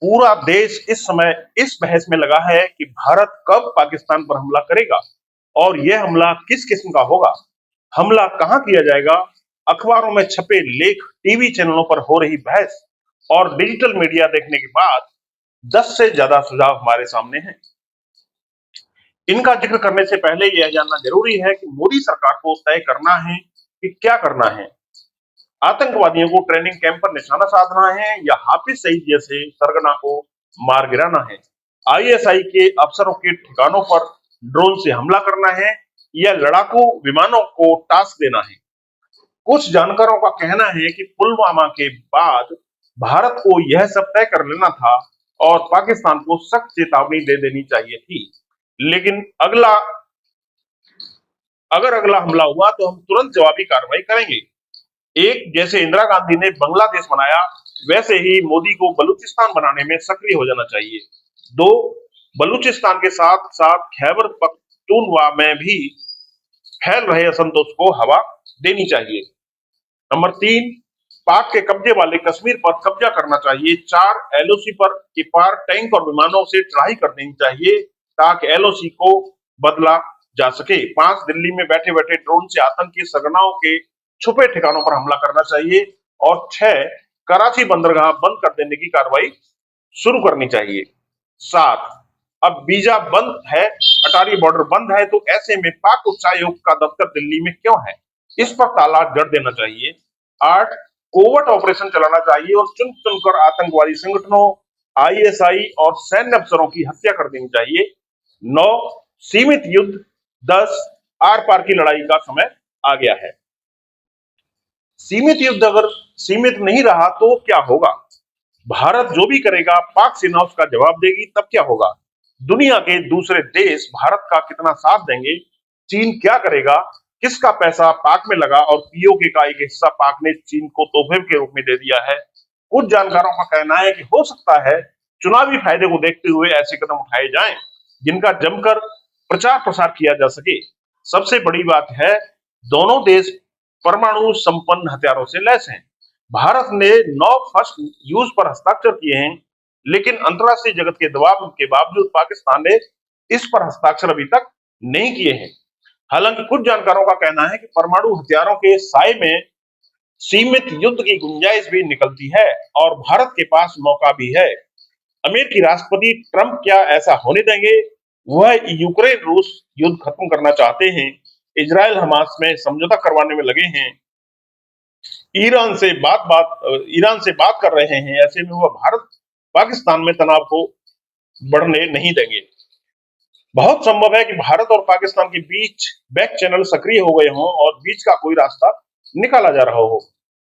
पूरा देश इस समय इस बहस में लगा है कि भारत कब पाकिस्तान पर हमला करेगा और यह हमला किस किस्म का होगा, हमला कहां किया जाएगा। अखबारों में छपे लेख, टीवी चैनलों पर हो रही बहस और डिजिटल मीडिया देखने के बाद 10 से ज्यादा सुझाव हमारे सामने हैं। इनका जिक्र करने से पहले यह जानना जरूरी है कि मोदी सरकार को तय करना है कि क्या करना है। आतंकवादियों को ट्रेनिंग कैंप पर निशाना साधना है या हाफिज सईद जैसे सरगना को मार गिराना है। आईएसआई के अफसरों के ठिकानों पर ड्रोन से हमला करना है या लड़ाकू विमानों को टास्क देना है। कुछ जानकारों का कहना है कि पुलवामा के बाद भारत को यह सब तय कर लेना था और पाकिस्तान को सख्त चेतावनी दे देनी चाहिए थी। लेकिन अगर अगला हमला हुआ तो हम तुरंत जवाबी कार्रवाई करेंगे। एक, जैसे इंदिरा गांधी ने बांग्लादेश बनाया, वैसे ही मोदी को बलूचिस्तान बनाने में सक्रिय हो जाना चाहिए। दो, बलूचिस्तान के साथ साथ खैबर पख्तूनख्वा में भी फैल रहे असंतोष को हवा देनी चाहिए। नंबर तीन, पाक के कब्जे वाले कश्मीर पर कब्जा करना चाहिए। चार, एलओसी पर के पार टैंक और विमानों से चढ़ाई कर देनी चाहिए ताकि एलओसी को बदला जा सके। पांच, दिल्ली में बैठे बैठे ड्रोन से आतंकी सरगनाओं के छुपे ठिकानों पर हमला करना चाहिए। और छह, कराची बंदरगाह बंद कर देने की कार्रवाई शुरू करनी चाहिए। सात, अब वीजा बंद है, अटारी बॉर्डर बंद है, तो ऐसे में पाक उच्चायोग का दफ्तर दिल्ली में क्यों है, इस पर ताला जड़ देना चाहिए। आठ, कोवर्ट ऑपरेशन चलाना चाहिए और चुन चुनकर आतंकवादी संगठनों, आईएसआई और सैन्य अफसरों की हत्या कर देनी चाहिए। नौ, सीमित युद्ध। 10, आर पार की लड़ाई का समय आ गया है। सीमित युद्ध अगर सीमित नहीं रहा तो क्या होगा? भारत जो भी करेगा पाक सेना उसका जवाब देगी, तब क्या होगा? दुनिया के दूसरे देश भारत का कितना साथ देंगे? चीन क्या करेगा? किसका पैसा पाक में लगा और पीओके का एक हिस्सा पाक ने चीन को तोहफे के रूप में दे दिया है। कुछ जानकारों का कहना है कि हो सकता है चुनावी फायदे को देखते हुए ऐसे कदम उठाए जाएं जिनका जमकर प्रचार प्रसार किया जा सके। सबसे बड़ी बात है, दोनों देश परमाणु संपन्न हथियारों से लैस हैं। भारत ने 9 फर्स्ट यूज पर हस्ताक्षर किए हैं, लेकिन अंतर्राष्ट्रीय जगत के दबाव के बावजूद पाकिस्तान ने इस पर हस्ताक्षर अभी तक नहीं किए हैं। हालांकि कुछ जानकारों का कहना है कि परमाणु हथियारों के साए में सीमित युद्ध की गुंजाइश भी निकलती है और भारत के पास मौका भी है। अमेरिकी राष्ट्रपति ट्रंप क्या ऐसा होने देंगे? वह यूक्रेन रूस युद्ध खत्म करना चाहते हैं, इजराइल हमास में समझौता करवाने में लगे हैं, ईरान से बात कर रहे हैं। ऐसे में वह भारत पाकिस्तान में तनाव को बढ़ने नहीं देंगे। बहुत संभव है कि भारत और पाकिस्तान के बीच बैक चैनल सक्रिय हो गए हों और बीच का कोई रास्ता निकाला जा रहा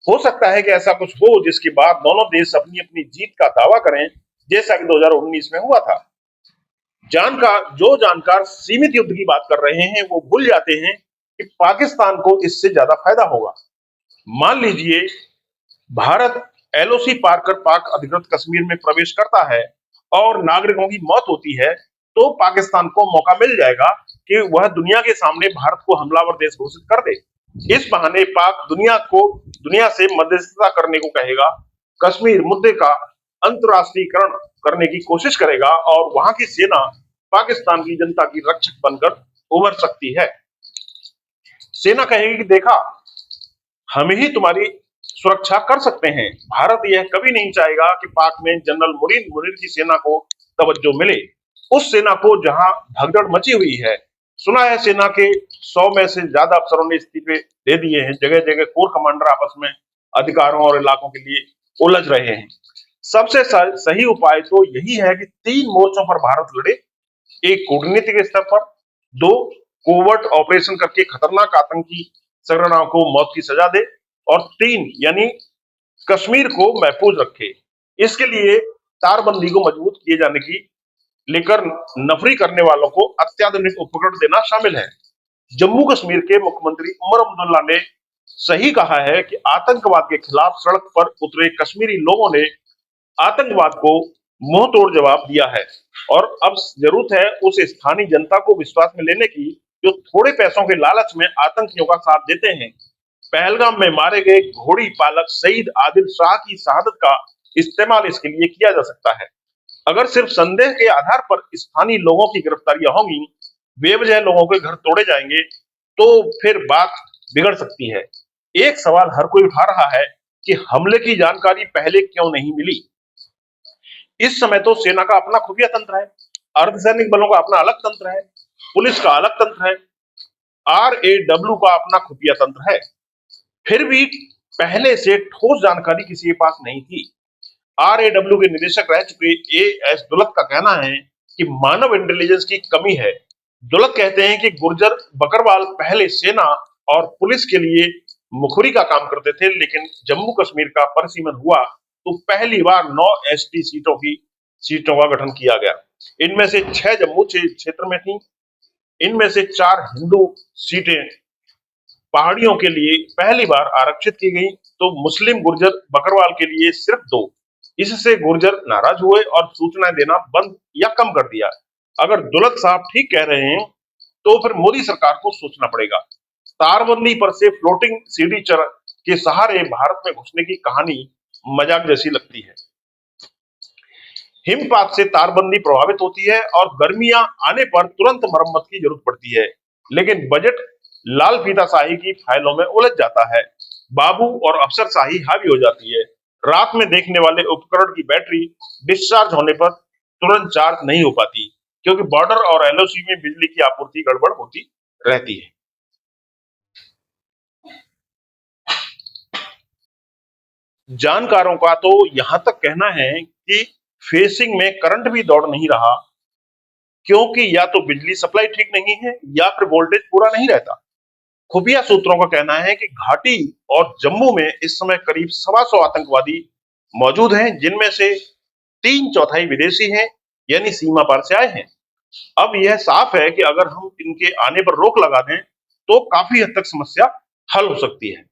हो सकता है कि ऐसा कुछ हो जिसके बाद दोनों देश अपनी अपनी जीत का दावा करें, जैसा कि 2019 में हुआ था। जो जानकार सीमित युद्ध की बात कर रहे हैं वो भूल जाते हैं कि पाकिस्तान को इससे ज्यादा फायदा होगा। मान लीजिए भारत एलओसी पार कर पाक अधिकृत कश्मीर में प्रवेश करता है और नागरिकों की मौत होती है, तो पाकिस्तान को मौका मिल जाएगा कि वह दुनिया के सामने भारत को हमलावर देश घोषित कर दे। इस बहाने पाक दुनिया से मध्यस्थता करने को कहेगा, कश्मीर मुद्दे का अंतरराष्ट्रीयकरण करने की कोशिश करेगा और वहां की सेना पाकिस्तान की जनता की रक्षक बनकर उभर सकती है। सेना कहेगी कि देखा, हम ही तुम्हारी सुरक्षा कर सकते हैं। भारत यह कभी नहीं चाहेगा कि पाक में जनरल मुनीर की सेना को तवज्जो मिले, उस सेना को जहां भगदड़ मची हुई है। सुना है सेना के 100 में से ज्यादा अफसरों ने इस्तीफे दे दिए हैं। जगह जगह कोर कमांडर आपस में अधिकारों और इलाकों के लिए उलझ रहे हैं। सबसे सही उपाय तो यही है कि 3 मोर्चों पर भारत लड़े। एक, कूटनीतिक स्तर पर। 2, कोवर्ट ऑपरेशन करके खतरनाक आतंकी सरगनाओं को मौत की सजा दे। और 3, यानी कश्मीर को महफूज रखे। इसके लिए तारबंदी को मजबूत किए जाने की लेकर नफरी करने वालों को अत्याधुनिक उपकरण देना शामिल है। जम्मू कश्मीर के मुख्यमंत्री उमर अब्दुल्ला ने सही कहा है कि आतंकवाद के खिलाफ सड़क पर उतरे कश्मीरी लोगों ने आतंकवाद को मुंह तोड़ जवाब दिया है और अब जरूरत है उस स्थानीय जनता को विश्वास में लेने की जो थोड़े पैसों के लालच में आतंकियों का साथ देते हैं। पहलगाम में मारे गए घोड़ी पालक सईद आदिल शाह की शहादत का इस्तेमाल इसके लिए किया जा सकता है। अगर सिर्फ संदेह के आधार पर स्थानीय लोगों की गिरफ्तारियां होंगी, बेवजह लोगों के घर तोड़े जाएंगे, तो फिर बात बिगड़ सकती है। एक सवाल हर कोई उठा रहा है कि हमले की जानकारी पहले क्यों नहीं मिली। इस समय तो सेना का अपना खुफिया तंत्र है, अर्धसैनिक बलों का अपना अलग तंत्र है, पुलिस का अलग तंत्र है, RAW का अपना खुफिया तंत्र है। फिर भी पहले से ठोस जानकारी किसी के पास नहीं थी। RAW के निदेशक रह चुके AS दुलत का कहना है कि मानव इंटेलिजेंस की कमी है। दुलत कहते हैं कि गुर्जर बकरवाल पहले सेना और पुलिस के लिए मुखबिरी का काम करते थे, लेकिन जम्मू कश्मीर का परिसीमन हुआ तो पहली बार 9 ST सीटों का गठन किया गया। इनमें से 6 जम्मू क्षेत्र में थी। इनमें से 4 हिंदू सीटें पहाड़ियों के लिए पहली बार आरक्षित की गई, तो मुस्लिम गुर्जर बकरवाल के लिए सिर्फ 2। इससे गुर्जर नाराज हुए और सूचनाएं देना बंद या कम कर दिया। अगर दुलत साहब ठीक कह रहे हैं, तो फिर मोदी सरकार को सोचना पड़ेगा। तारबंदी पर से फ्लोटिंग सीडी के सहारे भारत में घुसने की कहानी मजाक जैसी लगती है। हिमपात से तारबंदी प्रभावित होती है और गर्मियां आने पर तुरंत मरम्मत की जरूरत पड़ती है, लेकिन बजट लाल फीताशाही की फाइलों में उलझ जाता है। बाबू और अफसरशाही हावी हो जाती है। रात में देखने वाले उपकरण की बैटरी डिस्चार्ज होने पर तुरंत चार्ज नहीं हो पाती, क्योंकि बॉर्डर और LOC में बिजली की आपूर्ति गड़बड़ होती रहती है। जानकारों का तो यहां तक कहना है कि फेसिंग में करंट भी दौड़ नहीं रहा, क्योंकि या तो बिजली सप्लाई ठीक नहीं है या फिर वोल्टेज पूरा नहीं रहता। खुफिया सूत्रों का कहना है कि घाटी और जम्मू में इस समय करीब 125 आतंकवादी मौजूद हैं, जिनमें से 3/4 विदेशी हैं, यानी सीमा पार से आए हैं। अब यह साफ है कि अगर हम इनके आने पर रोक लगा दें, तो काफी हद तक समस्या हल हो सकती है।